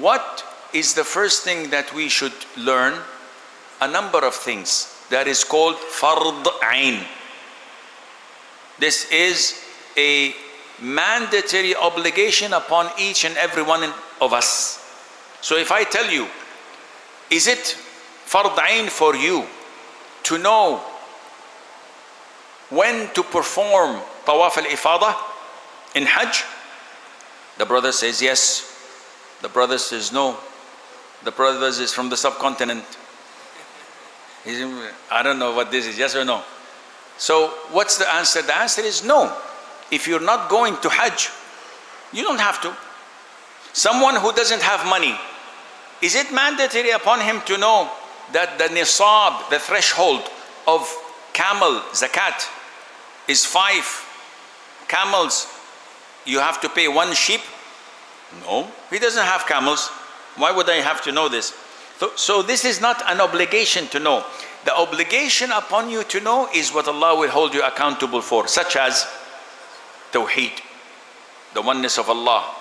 what is the first thing that we should learn? A number of things. That is called fard ain. This is a mandatory obligation upon each and every one of us. So if I tell you, is it fard ain for you to know when to perform tawaf al-ifadah in Hajj? The brother says yes. The brother says no. The brother is from the subcontinent. I don't know what this is, yes or no? So what's the answer? The answer is no. If you're not going to Hajj, you don't have to. Someone who doesn't have money, is it mandatory upon him to know that the nisab, the threshold of camel zakat is 5 camels? You have to pay 1 sheep? No, he doesn't have camels. Why would I have to know this? So this is not an obligation to know. The obligation upon you to know is what Allah will hold you accountable for, such as Tawheed, the oneness of Allah,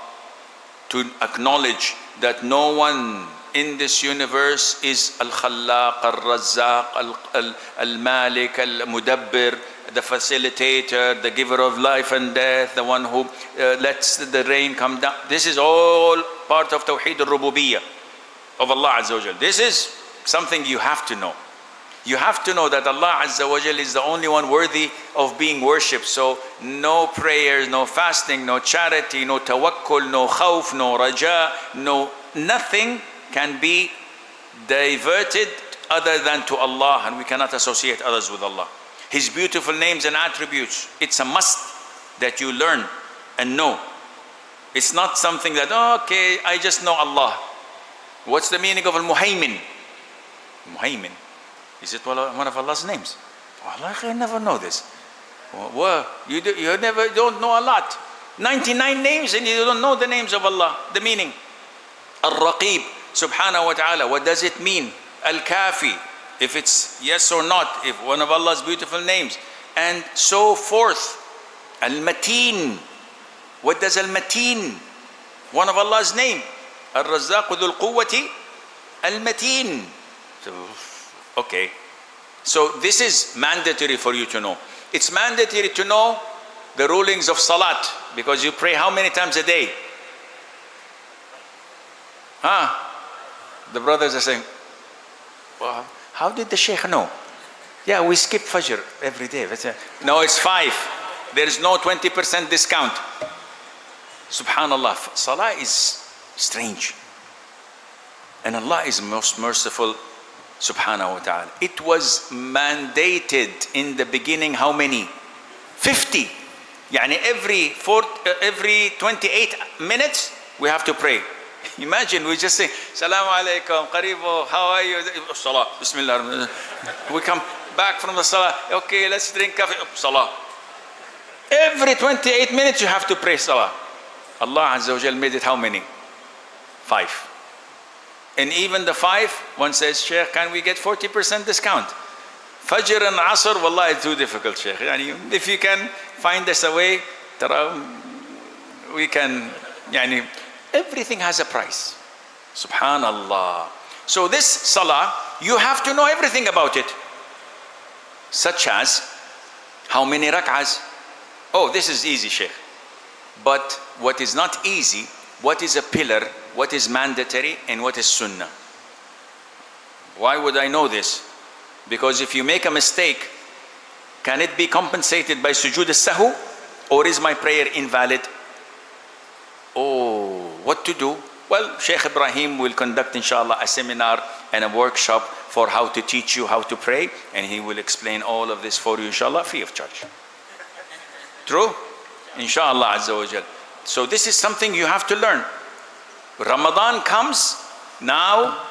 to acknowledge that no one in this universe is Al-Khallaq, Al-Razzaq, Al-Malik, Al-Mudabbir, the facilitator, the giver of life and death, the one who lets the rain come down. This is all part of Tawheed al-Rububiyyah of Allah Azza wa Jal. This is something you have to know. You have to know that Allah Azza wa Jal is the only one worthy of being worshipped. So no prayers, no fasting, no charity, no tawakkul, no khawf, no raja, nothing can be diverted other than to Allah, and we cannot associate others with Allah. His beautiful names and attributes, it's a must that you learn and know. It's not something that, oh, okay, I just know Allah. What's the meaning of al-Muhaymin? Muhaymin, is it one of Allah's names? Allah, I never know this. Well, you don't know a lot. 99 names and you don't know the names of Allah, the meaning. Al-Raqib, subhanahu wa ta'ala, what does it mean? Al-Kafi, if it's yes or not, if one of Allah's beautiful names, and so forth. Al-Mateen, what does Al-Mateen? One of Allah's name. Al-Razzaq dhul quwwati Al-Mateen. So, okay. So this is mandatory for you to know. It's mandatory to know the rulings of Salat, because you pray how many times a day? The brothers are saying, well, how did the Shaykh know? Yeah, we skip Fajr every day. No, it's 5. There is no 20% discount. Subhanallah, Salah is strange. And Allah is most merciful, subhanahu wa ta'ala. It was mandated in the beginning, how many? 50. Yani every 28 minutes, we have to pray. Imagine we just say, Salaam alaikum, Qaribo, how are you? Salah, Bismillah. We come back from the Salah, okay, let's drink coffee, Salah. Every 28 minutes you have to pray Salah. Allah Azza wa Jal made it how many? 5. And even the 5, one says, Shaykh, can we get 40% discount? Fajr and Asr, wallah, it's too difficult, Shaykh. If you can find us a way, we can, everything has a price. Subhanallah. So this Salah, you have to know everything about it. Such as, how many rak'ahs? Oh, this is easy, Shaykh. But what is not easy, what is a pillar, what is mandatory, and what is sunnah? Why would I know this? Because if you make a mistake, can it be compensated by sujood as-sahu, or is my prayer invalid? Oh, what to do? Well, Shaykh Ibrahim will conduct, inshallah, a seminar and a workshop for how to teach you how to pray, and he will explain all of this for you, inshallah, free of charge. True? Inshallah Azza wa Jal. So this is something you have to learn. Ramadan comes, now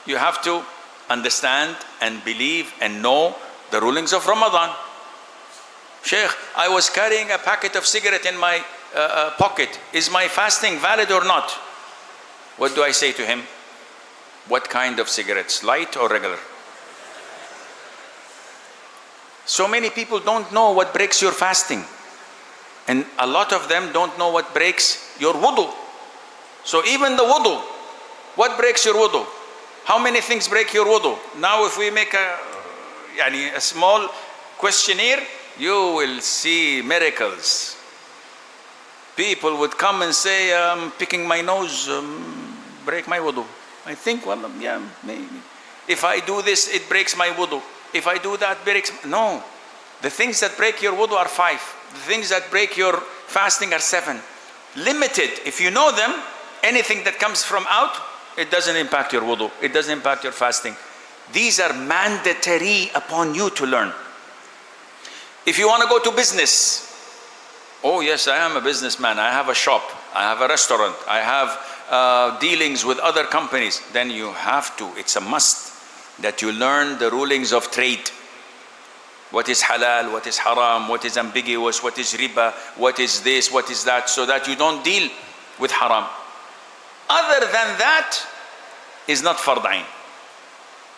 you have to understand and believe and know the rulings of Ramadan. Shaykh, I was carrying a packet of cigarette in my pocket. Is my fasting valid or not? What do I say to him? What kind of cigarettes, light or regular? So many people don't know what breaks your fasting. And a lot of them don't know what breaks your wudu. So even the wudu, what breaks your wudu? How many things break your wudu? Now if we make a small questionnaire, you will see miracles. People would come and say, I'm picking my nose, break my wudu. I think, well, yeah, maybe. If I do this, it breaks my wudu. If I do that, breaks. No. The things that break your wudu are 5. The things that break your fasting are 7. Limited. If you know them, anything that comes from out, it doesn't impact your wudu. It doesn't impact your fasting. These are mandatory upon you to learn. If you want to go to business, oh yes, I am a businessman. I have a shop. I have a restaurant. I have dealings with other companies. Then you have to, it's a must that you learn the rulings of trade. What is halal, what is haram, what is ambiguous, what is riba, what is this, what is that, so that you don't deal with haram. Other than that is not fard ain.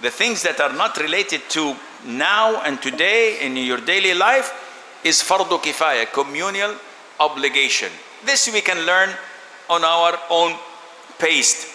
The things that are not related to now and today in your daily life is fardu kifaya, communal obligation. This we can learn on our own pace.